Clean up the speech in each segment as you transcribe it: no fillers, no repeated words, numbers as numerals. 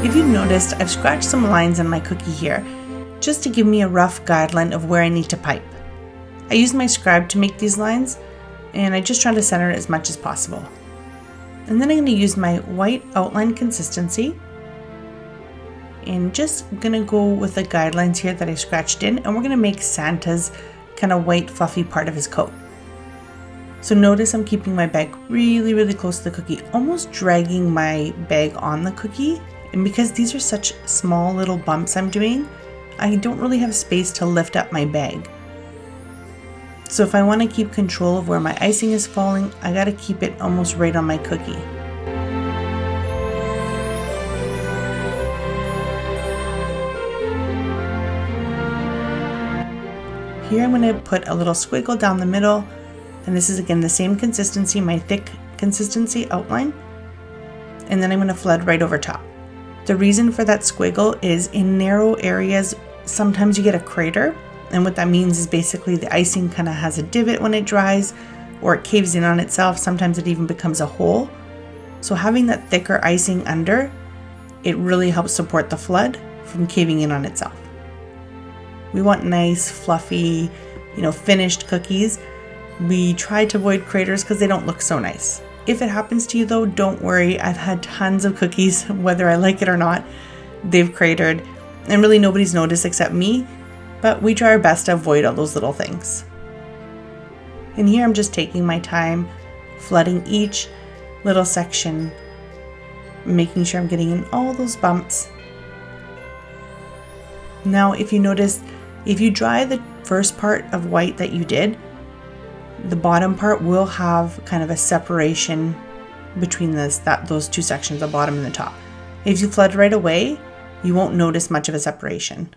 If you've noticed, I've scratched some lines on my cookie here, just to give me a rough guideline of where I need to pipe. I use my scribe to make these lines, and I just try to center it as much as possible. And then I'm going to use my white outline consistency, and just going to go with the guidelines here that I scratched in, and we're going to make Santa's kind of white fluffy part of his coat. So notice I'm keeping my bag really, really close to the cookie, almost dragging my bag on the cookie. And because these are such small little bumps I'm doing, I don't really have space to lift up my bag. So if I want to keep control of where my icing is falling, I got to keep it almost right on my cookie. Here I'm going to put a little squiggle down the middle, and this is again the same consistency, my thick consistency outline, and then I'm going to flood right over top. The reason for that squiggle is in narrow areas, sometimes you get a crater, and what that means is basically the icing kind of has a divot when it dries, or it caves in on itself. Sometimes it even becomes a hole. So having that thicker icing under, it really helps support the flood from caving in on itself. We want nice, fluffy, finished cookies. We try to avoid craters because they don't look so nice. If it happens to you though, don't worry. I've had tons of cookies, whether I like it or not, they've cratered, and really nobody's noticed except me, but we try our best to avoid all those little things. And here I'm just taking my time, flooding each little section, making sure I'm getting in all those bumps. Now, if you notice, if you dry the first part of white that you did, the bottom part will have kind of a separation between those two sections, the bottom and the top. If you flood right away, you won't notice much of a separation.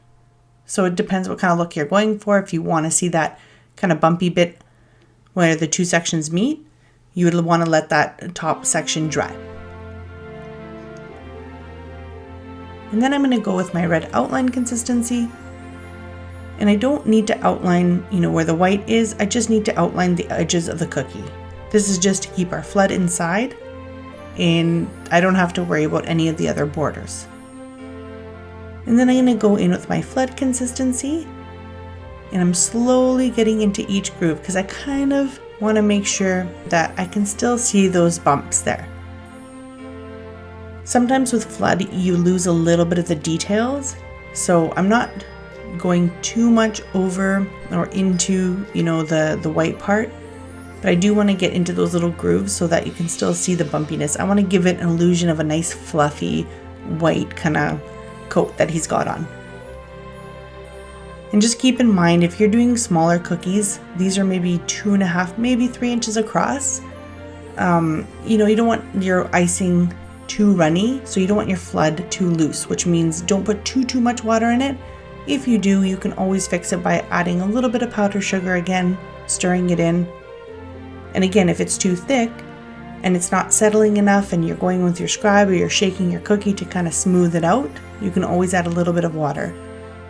So it depends what kind of look you're going for. If you want to see that kind of bumpy bit where the two sections meet, you would want to let that top section dry. And then I'm going to go with my red outline consistency. And I don't need to outline, where the white is. I just need to outline the edges of the cookie. This is just to keep our flood inside, and I don't have to worry about any of the other borders. And then I'm going to go in with my flood consistency, and I'm slowly getting into each groove because I kind of want to make sure that I can still see those bumps there. Sometimes with flood, you lose a little bit of the details, so I'm not going too much over or into, the white part, but I do want to get into those little grooves so that you can still see the bumpiness. I want to give it an illusion of a nice fluffy white kind of coat that he's got on. And just keep in mind, if you're doing smaller cookies, these are maybe 2.5, maybe 3 inches across. You don't want your icing too runny, so you don't want your flood too loose, which means don't put too much water in it. If you do, you can always fix it by adding a little bit of powdered sugar again, stirring it in. And again, if it's too thick and it's not settling enough and you're going with your scribe or you're shaking your cookie to kind of smooth it out, you can always add a little bit of water.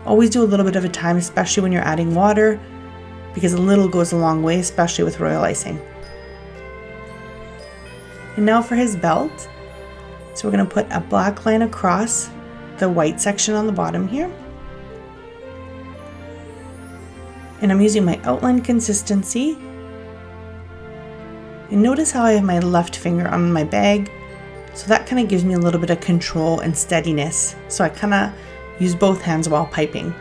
Always do a little bit of a time, especially when you're adding water, because a little goes a long way, especially with royal icing. And now for his belt. So we're going to put a black line across the white section on the bottom here. And I'm using my outline consistency. And notice how I have my left finger on my bag. So that kind of gives me a little bit of control and steadiness. So I kind of use both hands while piping.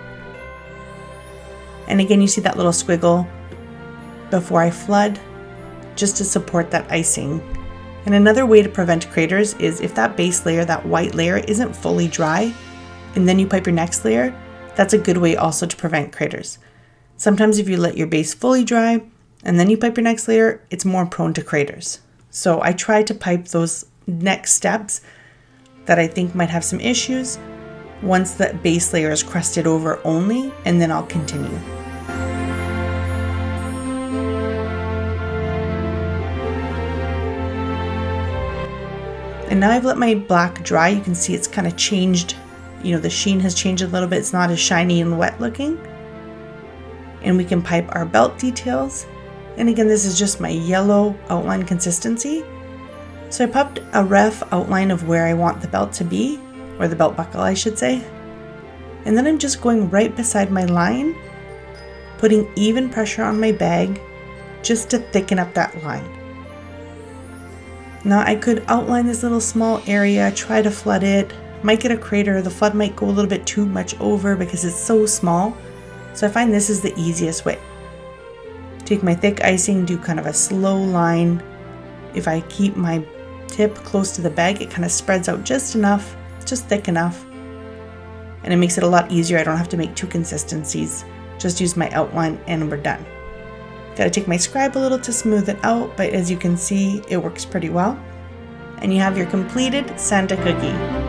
And again, you see that little squiggle before I flood, just to support that icing. And another way to prevent craters is if that base layer, that white layer, isn't fully dry, and then you pipe your next layer, that's a good way also to prevent craters. Sometimes if you let your base fully dry and then you pipe your next layer, it's more prone to craters. So I try to pipe those next steps that I think might have some issues once the base layer is crusted over only, and then I'll continue. And now I've let my black dry. You can see it's kind of changed, the sheen has changed a little bit. It's not as shiny and wet looking. And we can pipe our belt details. And again, this is just my yellow outline consistency. So I popped a rough outline of where I want the belt to be, or the belt buckle I should say. And then I'm just going right beside my line, putting even pressure on my bag just to thicken up that line. Now I could outline this little small area, try to flood it, might get a crater, the flood might go a little bit too much over because it's so small. So I find this is the easiest way. Take my thick icing, do kind of a slow line. If I keep my tip close to the bag, it kind of spreads out just enough, just thick enough. And it makes it a lot easier. I don't have to make two consistencies. Just use my outline and we're done. Gotta take my scribe a little to smooth it out, but as you can see, it works pretty well. And you have your completed Santa cookie.